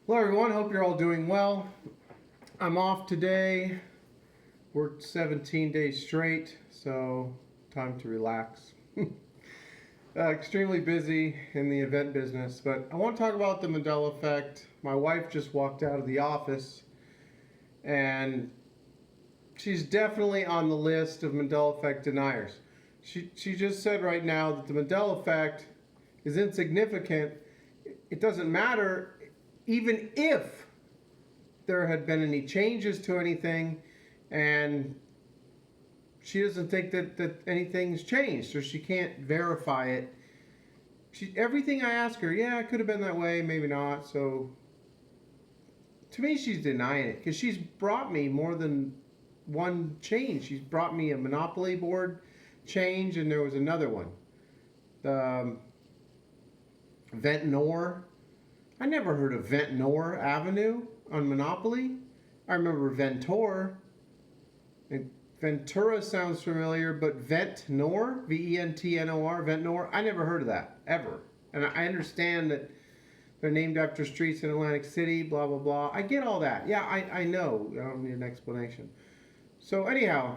Hello, everyone. Hope you're all doing well. I'm off today. Worked 17 days straight, so time to relax. Extremely busy in the event business, but I want to talk about the Mandela Effect. My wife just walked out of the office, and she's definitely on the list of Mandela Effect deniers. She just said right now that the Mandela Effect is insignificant. It doesn't matter even if there had been any changes to anything, and she doesn't think that anything's changed, or she can't verify it. Everything I ask her, yeah, it could have been that way, maybe not. So to me, she's denying it because she's brought me more than one change. She's brought me a Monopoly board change, and there was another one. The Ventnor. I never heard of Ventnor Avenue on Monopoly. I remember Ventor. And Ventura sounds familiar, but Ventnor, Ventnor, Ventnor, I never heard of that, ever. And I understand that they're named after streets in Atlantic City, blah, blah, blah. I get all that. Yeah, I know. I don't need an explanation. So, anyhow,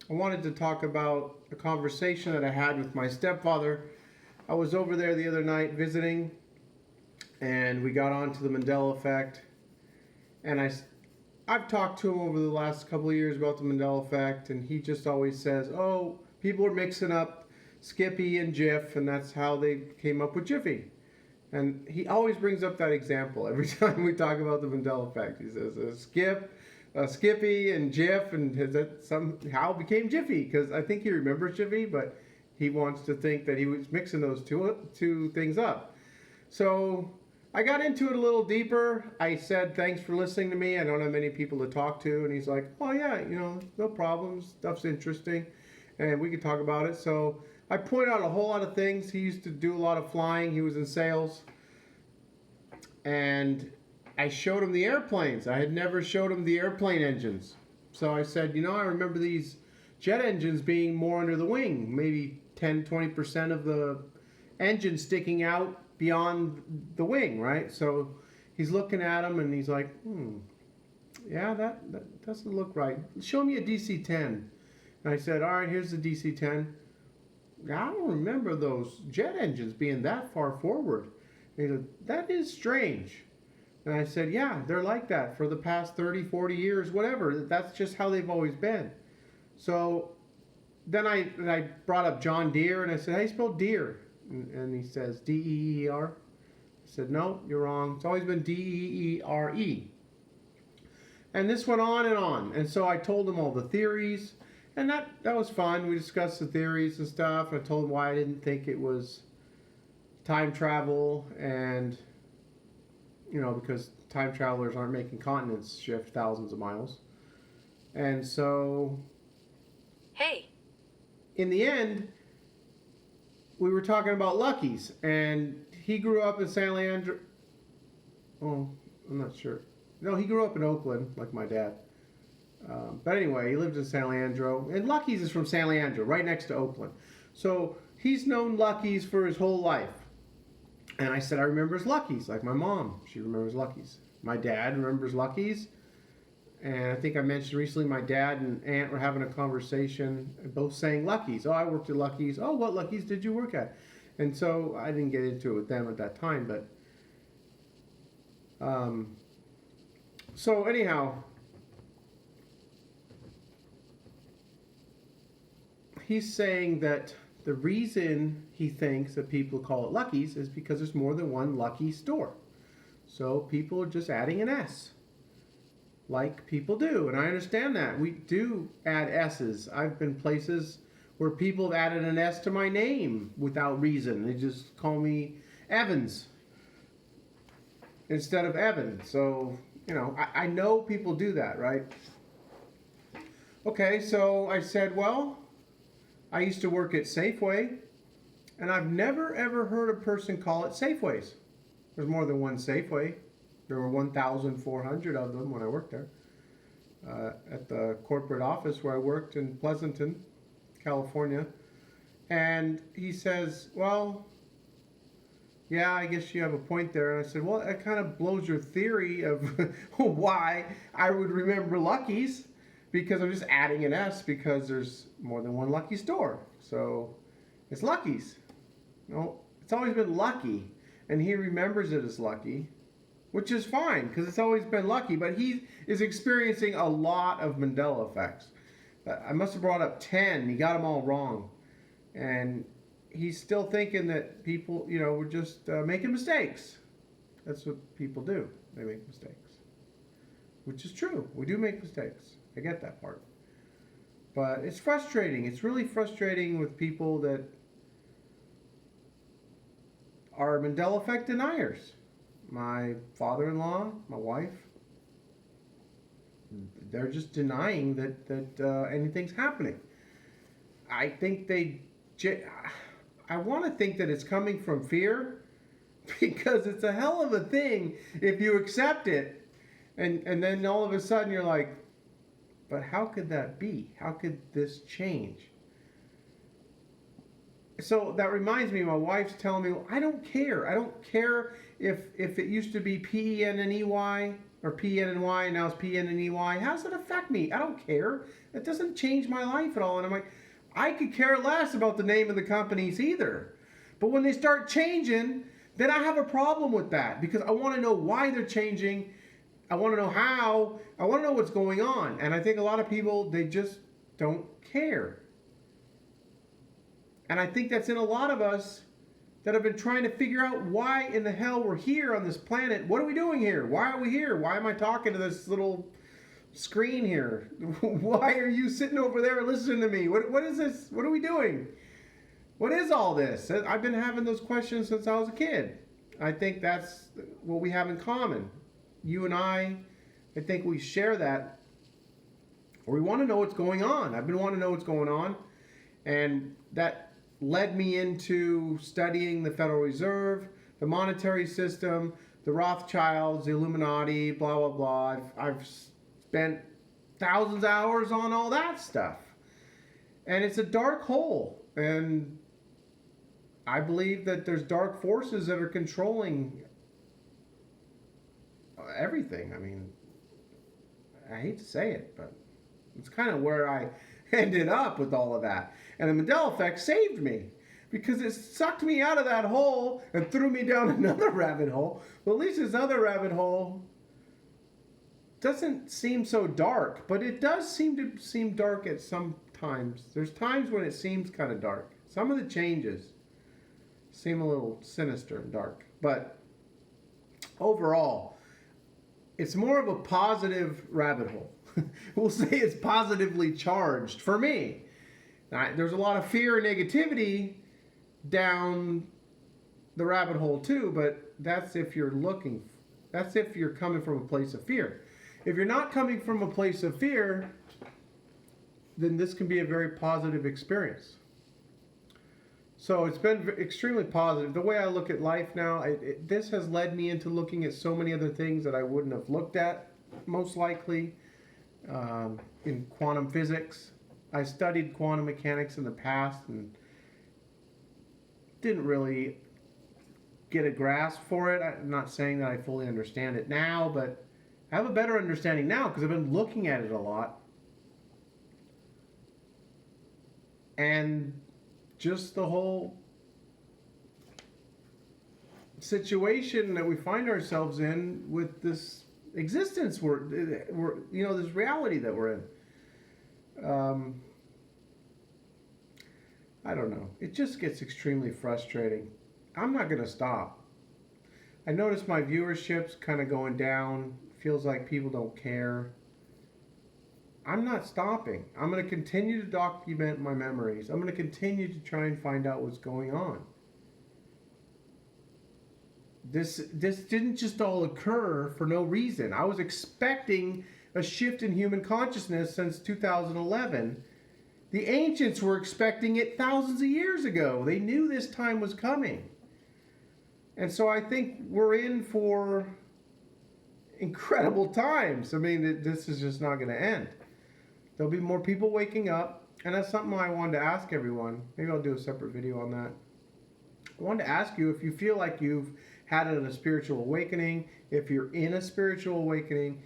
I wanted to talk about a conversation that I had with my stepfather. I was over there the other night visiting, and we got on to the Mandela Effect. And I've talked to him over the last couple of years about the Mandela Effect, and he just always says, oh, people are mixing up Skippy and Jif, and that's how they came up with Jiffy. And he always brings up that example every time we talk about the Mandela Effect. He says, Skippy and Jif, and that somehow became Jiffy, because I think he remembers Jiffy, but he wants to think that he was mixing those two things up. So I got into it a little deeper. I said, thanks for listening to me. I don't have many people to talk to. And he's like, oh, yeah, no problems. Stuff's interesting. And we could talk about it. So I pointed out a whole lot of things. He used to do a lot of flying. He was in sales. And I showed him the airplanes. I had never showed him the airplane engines. So I said, I remember these jet engines being more under the wing. Maybe 10-20% of the engine sticking out beyond the wing, right? So he's looking at them and he's like, yeah, that doesn't look right. Show me a DC-10. And I said, all right, here's the DC-10. I don't remember those jet engines being that far forward. And he said, that is strange. And I said, yeah, they're like that for the past 30, 40 years, whatever. That's just how they've always been. So then I brought up John Deere, and I said, how do you spell deer? And he says, D-E-E-R. I said, no, you're wrong. It's always been D-E-E-R-E. And this went on and on. And so I told him all the theories. And that was fun. We discussed the theories and stuff. I told him why I didn't think it was time travel. And, because time travelers aren't making continents shift thousands of miles. And so, Hey. In the end, we were talking about Lucky's, and he grew up in San Leandro. Oh, I'm not sure. No, he grew up in Oakland, like my dad. But anyway, he lived in San Leandro, and Lucky's is from San Leandro, right next to Oakland. So he's known Lucky's for his whole life. And I said, I remember Lucky's, like my mom. She remembers Lucky's. My dad remembers Lucky's. And I think I mentioned recently my dad and aunt were having a conversation, both saying Lucky's. Oh, I worked at Lucky's. Oh, what Lucky's did you work at? And so I didn't get into it with them at that time. But so anyhow, he's saying that the reason he thinks that people call it Lucky's is because there's more than one Lucky store. So people are just adding an S. Like people do, and I understand that. We do add S's. I've been places where people have added an S to my name without reason. They just call me Evans instead of Evan. So, I know people do that, right? Okay, so I said, well, I used to work at Safeway, and I've never ever heard a person call it Safeways. There's more than one Safeway. There were 1,400 of them when I worked there. At the corporate office where I worked in Pleasanton, California. And he says, well, yeah, I guess you have a point there. And I said, well, that kind of blows your theory of why I would remember Lucky's, because I'm just adding an S because there's more than one Lucky store. So it's Lucky's. No, it's always been Lucky, and he remembers it as Lucky, which is fine because it's always been Lucky. But he is experiencing a lot of Mandela effects. I must have brought up 10. He got them all wrong, and he's still thinking that people, were just making mistakes. That's what people do. They make mistakes, which is true. We do make mistakes. I get that part. But it's frustrating. It's really frustrating with people that are Mandela Effect deniers. My father-in-law, my wife, they're just denying that anything's happening. I think I want to think that it's coming from fear, because it's a hell of a thing if you accept it, and then all of a sudden you're like, but how could that be? How could this change? So that reminds me, my wife's telling me, well, I don't care. I don't care if it used to be P-E-N-N-E-Y or P-N-N-Y and now it's P-N-N-E-Y. How does it affect me? I don't care. It doesn't change my life at all. And I'm like, I could care less about the name of the companies either. But when they start changing, then I have a problem with that, because I want to know why they're changing. I want to know how. I want to know what's going on. And I think a lot of people, they just don't care. And I think that's in a lot of us that have been trying to figure out why in the hell we're here on this planet. What are we doing here? Why are we here? Why am I talking to this little screen here? Why are you sitting over there listening to me? What is this? What are we doing? What is all this? I've been having those questions since I was a kid. I think that's what we have in common. You and I think we share that. Or we want to know what's going on. I've been wanting to know what's going on. And that led me into studying the Federal Reserve, the monetary system, the Rothschilds, the Illuminati, blah, blah, blah. I've spent thousands of hours on all that stuff. And it's a dark hole. And I believe that there's dark forces that are controlling everything. I mean, I hate to say it, but it's kind of where I ended up with all of that. And the Mandela Effect saved me, because it sucked me out of that hole and threw me down another rabbit hole. Well, at least this other rabbit hole doesn't seem so dark, but it does seem dark at some times. There's times when it seems kind of dark. Some of the changes seem a little sinister and dark, but overall, it's more of a positive rabbit hole. We'll say it's positively charged for me. Now, there's a lot of fear and negativity down the rabbit hole too, but that's if you're coming from a place of fear. If you're not coming from a place of fear, then this can be a very positive experience. So it's been extremely positive. The way I look at life now, this has led me into looking at so many other things that I wouldn't have looked at, most likely, in quantum physics. I studied quantum mechanics in the past and didn't really get a grasp for it. I'm not saying that I fully understand it now, but I have a better understanding now because I've been looking at it a lot. And just the whole situation that we find ourselves in with this existence we're this reality that we're in. I don't know. It just gets extremely frustrating. I'm not going to stop. I notice my viewership's kind of going down. Feels like people don't care. I'm not stopping. I'm going to continue to document my memories. I'm going to continue to try and find out what's going on. This didn't just all occur for no reason. I was expecting a shift in human consciousness since 2011. The ancients were expecting it thousands of years ago. They knew this time was coming. And so I think we're in for incredible times. I mean, this is just not going to end. There'll be more people waking up, and that's something I wanted to ask everyone. Maybe I'll do a separate video on that. I wanted to ask you if you feel like you've had a spiritual awakening, if you're in a spiritual awakening.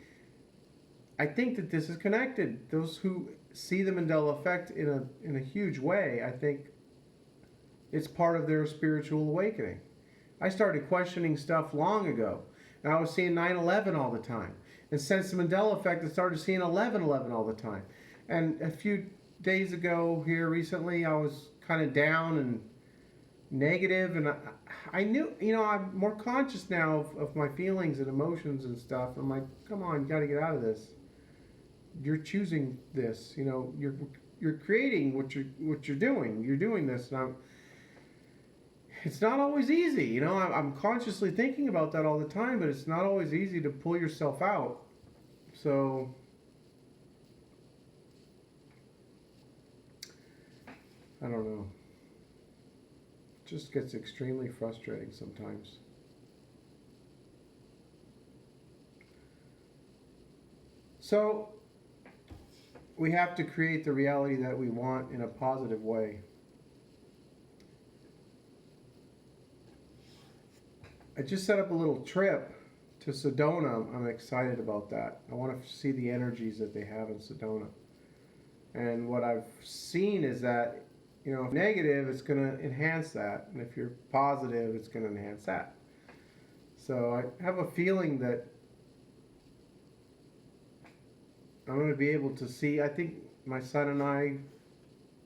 I think that this is connected. Those who see the Mandela Effect in a huge way, I think it's part of their spiritual awakening. I started questioning stuff long ago, and I was seeing 9/11 all the time. And since the Mandela Effect, I started seeing 11/11 all the time. And a few days ago here recently, I was kind of down and negative, and I knew, I'm more conscious now of my feelings and emotions and stuff. I'm like, come on, you got to get out of this. You're choosing this. You're creating what you're doing. You're doing this, and it's not always easy. I'm consciously thinking about that all the time, but it's not always easy to pull yourself out. So I don't know. It just gets extremely frustrating sometimes. So we have to create the reality that we want in a positive way. I just set up a little trip to Sedona. I'm excited about that. I want to see the energies that they have in Sedona. And what I've seen is that, if negative, it's going to enhance that. And if you're positive, it's going to enhance that. So I have a feeling that I'm going to be able to see, I think my son and I,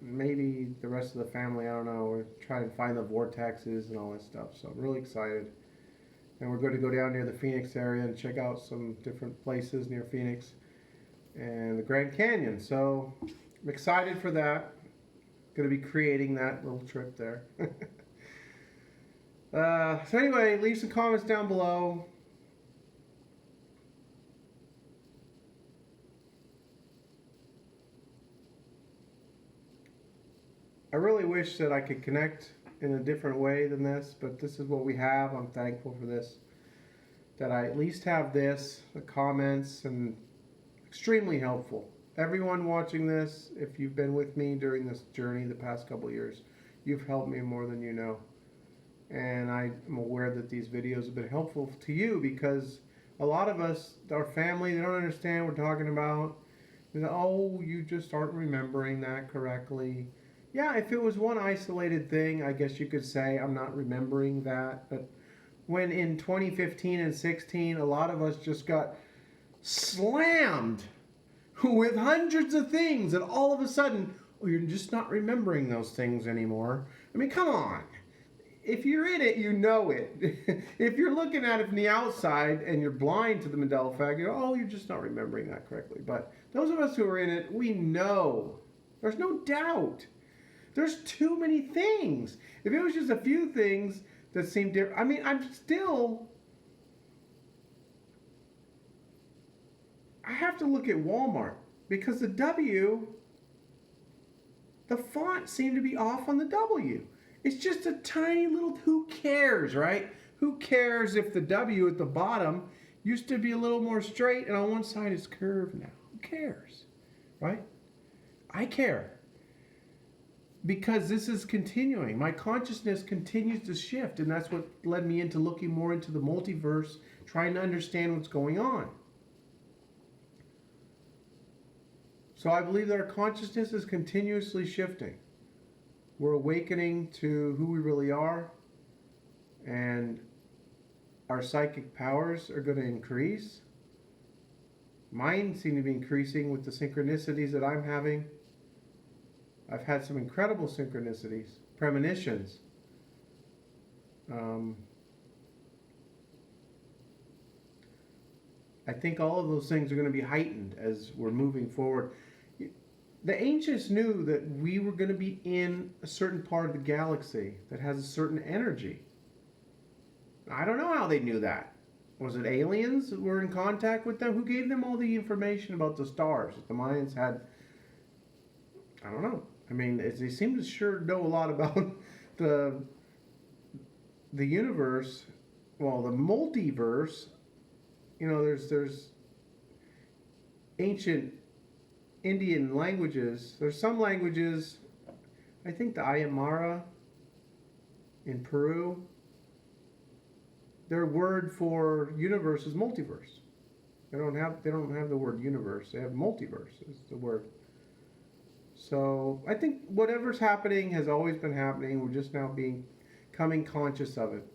maybe the rest of the family, I don't know, we're trying to find the vortexes and all that stuff. So I'm really excited. And we're going to go down near the Phoenix area and check out some different places near Phoenix and the Grand Canyon. So I'm excited for that. Going to be creating that little trip there. So anyway, leave some comments down below. I really wish that I could connect in a different way than this, but this is what we have. I'm thankful for this, that I at least have this, the comments, and extremely helpful. Everyone watching this, if you've been with me during this journey the past couple of years, you've helped me more than you know. And I'm aware that these videos have been helpful to you, because a lot of us, our family, they don't understand what we're talking about. They say, oh, you just aren't remembering that correctly. Yeah, if it was one isolated thing, I guess you could say I'm not remembering that. But when in 2015 and 16, a lot of us just got slammed with hundreds of things, and all of a sudden, oh, you're just not remembering those things anymore. I mean, come on. If you're in it, you know it. If you're looking at it from the outside and you're blind to the Mandela Effect, oh, you're just not remembering that correctly. But those of us who are in it, we know. There's no doubt. There's too many things. If it was just a few things that seem different, I mean, I have to look at Walmart, because the W, the font seemed to be off on the W. It's just a tiny little, who cares, right? Who cares if the W at the bottom used to be a little more straight and on one side is curved now? Who cares, right? I care. Because this is continuing. My consciousness continues to shift, and that's what led me into looking more into the multiverse, trying to understand what's going on. So I believe that our consciousness is continuously shifting. We're awakening to who we really are, and our psychic powers are going to increase. Mine seem to be increasing with the synchronicities that I'm having. I've had some incredible synchronicities, premonitions. I think all of those things are going to be heightened as we're moving forward. The ancients knew that we were going to be in a certain part of the galaxy that has a certain energy. I don't know how they knew that. Was it aliens that were in contact with them? Who gave them all the information about the stars that the Mayans had? I don't know. I mean, they seem to sure know a lot about the universe, well, the multiverse. There's ancient Indian languages. There's some languages, I think the Ayamara in Peru, their word for universe is multiverse. They don't have the word universe. They have multiverse is the word. So I think whatever's happening has always been happening. We're just now becoming conscious of it.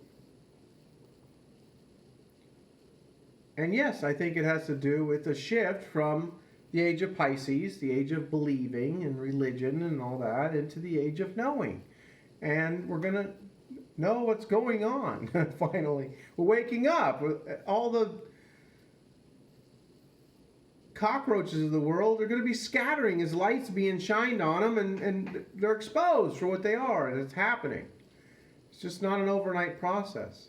And yes, I think it has to do with a shift from the age of Pisces, the age of believing and religion and all that, into the age of knowing. And we're going to know what's going on, finally. We're waking up. All the cockroaches of the world are going to be scattering as light's being shined on them, and they're exposed for what they are, and it's happening. It's just not an overnight process.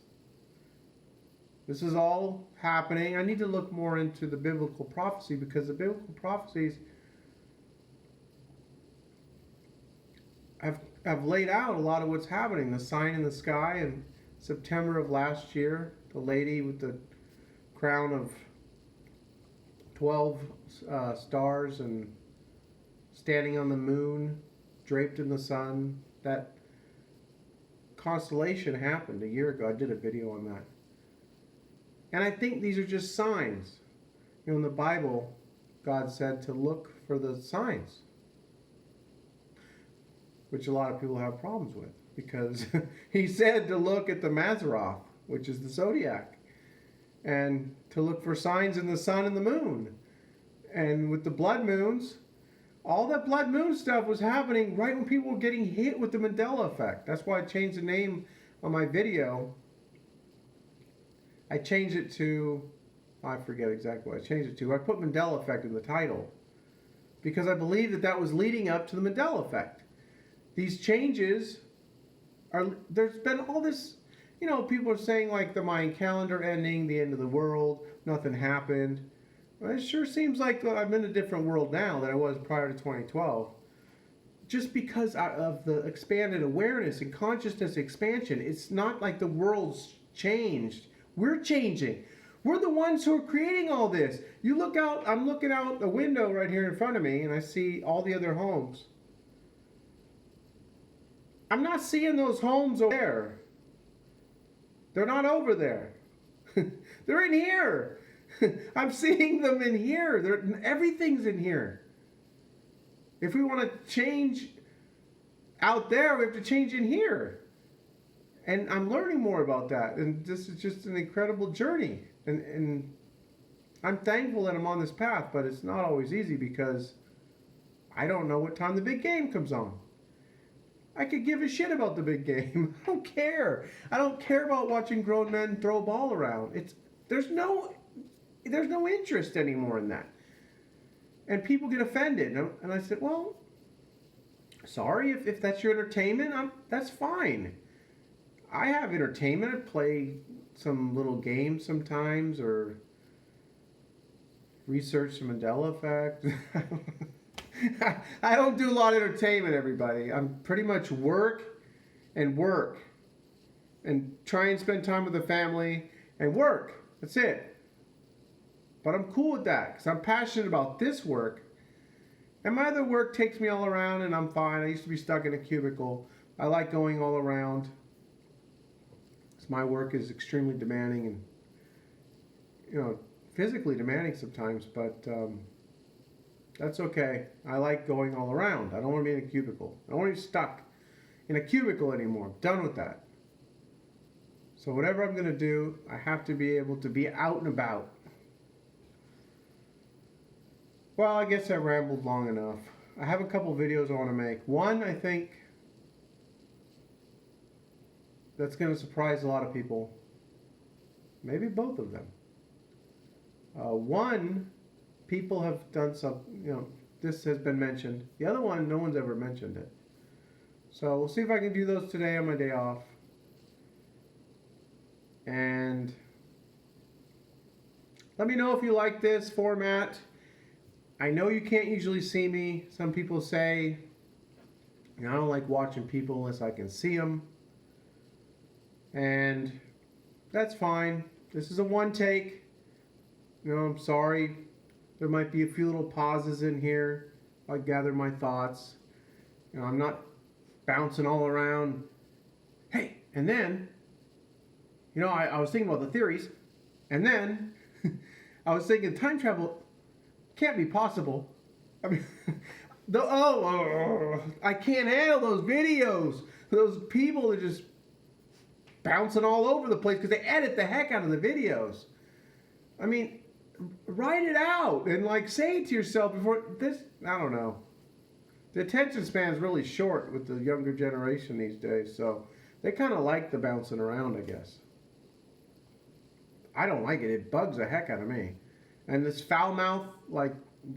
This is all happening. I need to look more into the biblical prophecy, because the biblical prophecies have laid out a lot of what's happening. The sign in the sky in September of last year, the lady with the crown of 12 stars and standing on the moon, draped in the sun. That constellation happened a year ago. I did a video on that. And I think these are just signs. In the Bible, God said to look for the signs, which a lot of people have problems with, because he said to look at the Mazzaroth, which is the zodiac, and to look for signs in the sun and the moon. And with the blood moons, all that blood moon stuff was happening right when people were getting hit with the Mandela Effect. That's why I changed the name on my video. I changed it to, I forget exactly what I changed it to. I put Mandela Effect in the title because I believe that that was leading up to the Mandela Effect. These changes are, there's been all this, people are saying like the Mayan calendar ending, the end of the world, nothing happened. Well, it sure seems like I'm in a different world now than I was prior to 2012. Just because of the expanded awareness and consciousness expansion, it's not like the world's changed. We're changing. We're the ones who are creating all this. You look out, I'm looking out a window right here in front of me, and I see all the other homes. I'm not seeing those homes over there. They're not over there. They're in here. I'm seeing them in here. Everything's in here. If we want to change out there, we have to change in here. And I'm learning more about that. And this is just an incredible journey. And I'm thankful that I'm on this path, but it's not always easy because I don't know what time the big game comes on. I could give a shit about the big game. I don't care. I don't care about watching grown men throw a ball around. There's no interest anymore in that. And people get offended. And I said, well, sorry, if that's your entertainment, that's fine. I have entertainment. I play some little games sometimes or research the Mandela Effect. I don't do a lot of entertainment, everybody. I'm pretty much work and try and spend time with the family and work. That's it. But I'm cool with that because I'm passionate about this work. And my other work takes me all around and I'm fine. I used to be stuck in a cubicle. I like going all around. My work is extremely demanding and, physically demanding sometimes, but that's okay. I like going all around. I don't want to be in a cubicle. I don't want to be stuck in a cubicle anymore. I'm done with that. So whatever I'm going to do, I have to be able to be out and about. Well, I guess I rambled long enough. I have a couple videos I want to make. One, I think, that's going to surprise a lot of people. Maybe both of them. One, people have done some, this has been mentioned. The other one, no one's ever mentioned it. So we'll see if I can do those today on my day off. And let me know if you like this format. I know you can't usually see me. Some people say, I don't like watching people unless I can see them. And that's fine. This is a one take. I'm sorry. There might be a few little pauses in here. I gather my thoughts. I'm not bouncing all around. Hey, And then, I was thinking about the theories, and then I was thinking time travel can't be possible. I mean, I can't handle those videos. Those people are just bouncing all over the place because they edit the heck out of the videos. I mean, write it out and say it to yourself before this. I don't know. The attention span is really short with the younger generation these days, so they kind of like the bouncing around, I guess. I don't like it. It bugs the heck out of me. And this foul mouth,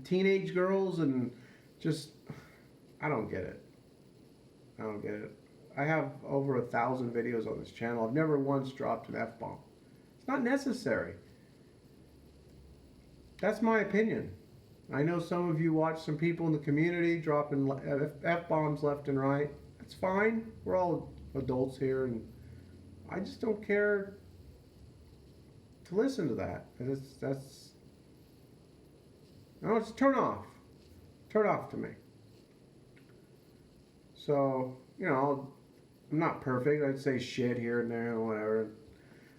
teenage girls, and just, I don't get it. I don't get it. I have over 1,000 videos on this channel. I've never once dropped an F-bomb. It's not necessary. That's my opinion. I know some of you watch some people in the community dropping F-bombs left and right. That's fine. We're all adults here, and I just don't care to listen to that. That's no, it's turn off. Turn off to me. So, I'm not perfect. I'd say shit here and there and whatever.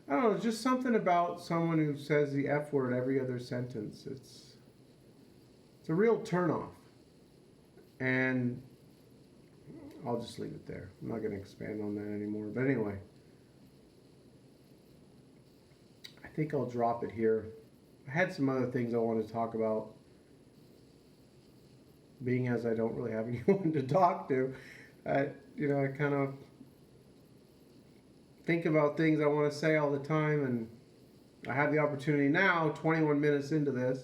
I don't know, it's just something about someone who says the F word every other sentence. It's a real turnoff. And I'll just leave it there. I'm not going to expand on that anymore. But anyway, I think I'll drop it here. I had some other things I wanted to talk about. Being as I don't really have anyone to talk to, I kind of think about things I want to say all the time, and I have the opportunity now, 21 minutes into this.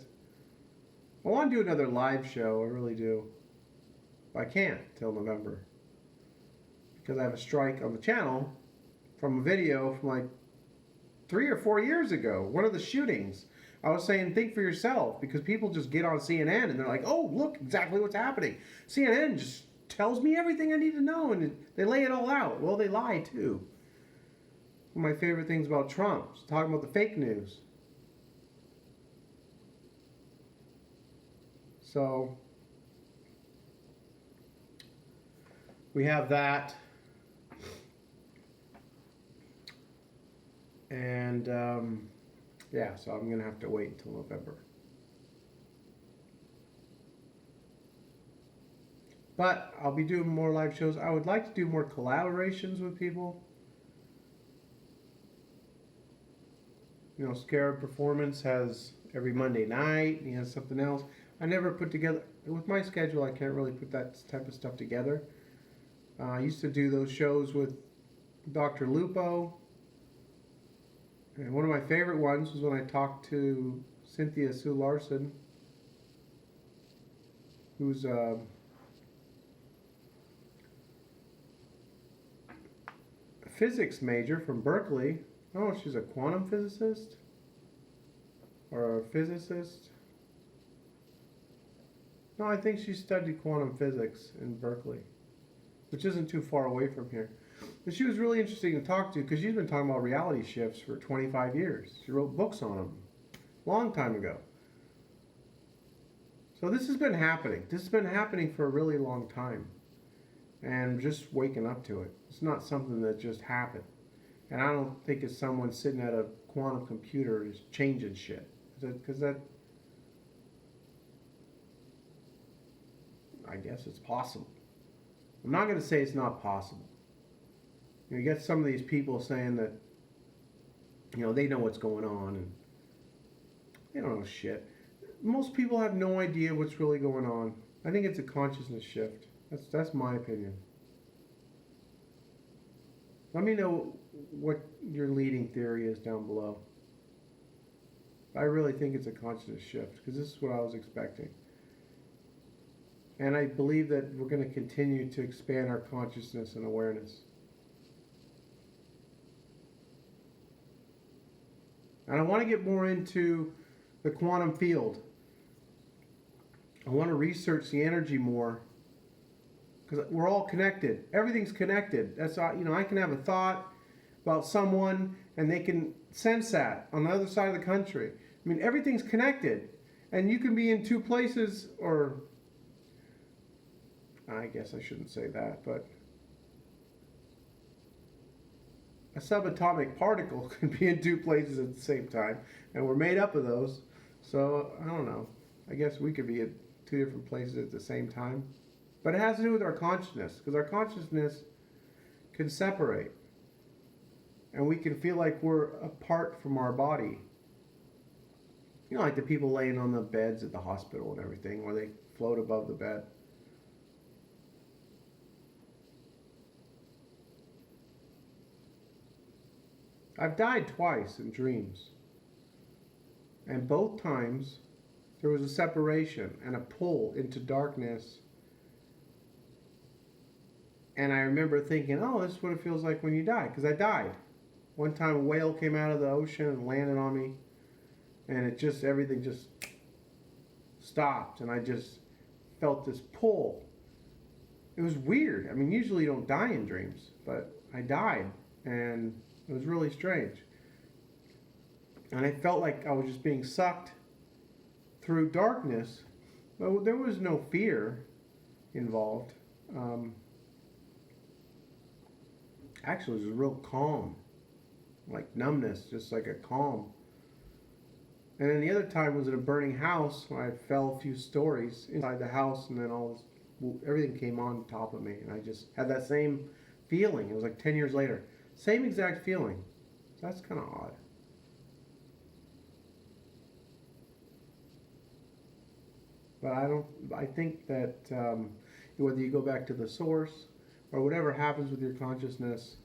I want to do another live show, I really do. But I can't till November. Because I have a strike on the channel from a video from 3 or 4 years ago. One of the shootings. I was saying, think for yourself, because people just get on CNN and they're like, oh, look exactly what's happening. CNN just tells me everything I need to know, and they lay it all out. Well, they lie too. One of my favorite things about Trump is talking about the fake news. So, we have that. And, so I'm going to have to wait until November. But I'll be doing more live shows. I would like to do more collaborations with people. Scarab Performance has every Monday night. He has something else. I never put together, with my schedule, I can't really put that type of stuff together. I used to do those shows with Dr. Lupo. And one of my favorite ones was when I talked to Cynthia Sue Larson, who's a physics major from Berkeley. Oh, she's a quantum physicist? Or a physicist? No, I think she studied quantum physics in Berkeley, which isn't too far away from here. But she was really interesting to talk to because she's been talking about reality shifts for 25 years. She wrote books on them a long time ago. So this has been happening. This has been happening for a really long time. And just waking up to it. It's not something that just happened. And I don't think it's someone sitting at a quantum computer is changing shit. Because that, I guess it's possible. I'm not going to say it's not possible. You get some of these people saying that, they know what's going on, and they don't know shit. Most people have no idea what's really going on. I think it's a consciousness shift. That's my opinion. Let me know what your leading theory is down below. I really think it's a consciousness shift, because this is what I was expecting. And I believe that we're going to continue to expand our consciousness and awareness. And I want to get more into the quantum field. I want to research the energy more, because we're all connected. Everything's connected. That's I can have a thought about someone, and they can sense that on the other side of the country. I mean, everything's connected, and you can be in two places, or I guess I shouldn't say that, but a subatomic particle can be in two places at the same time, and we're made up of those. So I don't know. I guess we could be at two different places at the same time. But it has to do with our consciousness, because our consciousness can separate. And we can feel like we're apart from our body. You know, like the people laying on the beds at the hospital and everything, where they float above the bed. I've died twice in dreams. And both times, there was a separation and a pull into darkness. And I remember thinking, oh, this is what it feels like when you die, because I died. One time a whale came out of the ocean and landed on me, and everything just stopped, and I just felt this pull. It was weird. I mean, usually you don't die in dreams, but I died, and it was really strange. And I felt like I was just being sucked through darkness, but there was no fear involved. Actually, it was real calm, like numbness, just like a calm. And then the other time was in a burning house when I fell a few stories inside the house, and then everything came on top of me, and I just had that same feeling. It was like 10 years later, same exact feeling. So that's kind of odd. But I think that whether you go back to the source or whatever happens with your consciousness,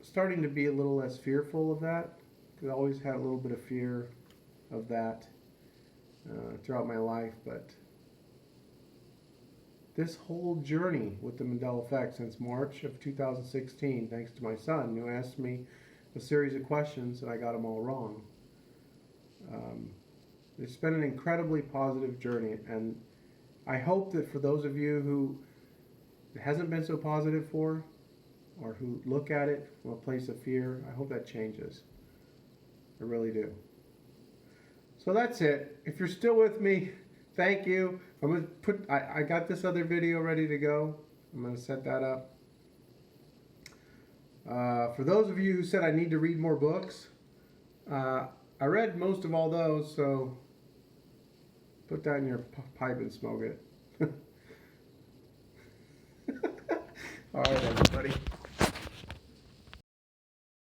starting to be a little less fearful of that, because I always had a little bit of fear of that throughout my life. But this whole journey with the Mandela Effect since March of 2016, thanks to my son, who asked me a series of questions and I got them all wrong. It's been an incredibly positive journey, and I hope that for those of you who it hasn't been so positive for, or who look at it from a place of fear, I hope that changes. I really do. So that's it. If you're still with me, thank you. I'm gonna I got this other video ready to go. I'm gonna set that up. For those of you who said I need to read more books, I read most of all those, so put that in your pipe and smoke it. All right, everybody.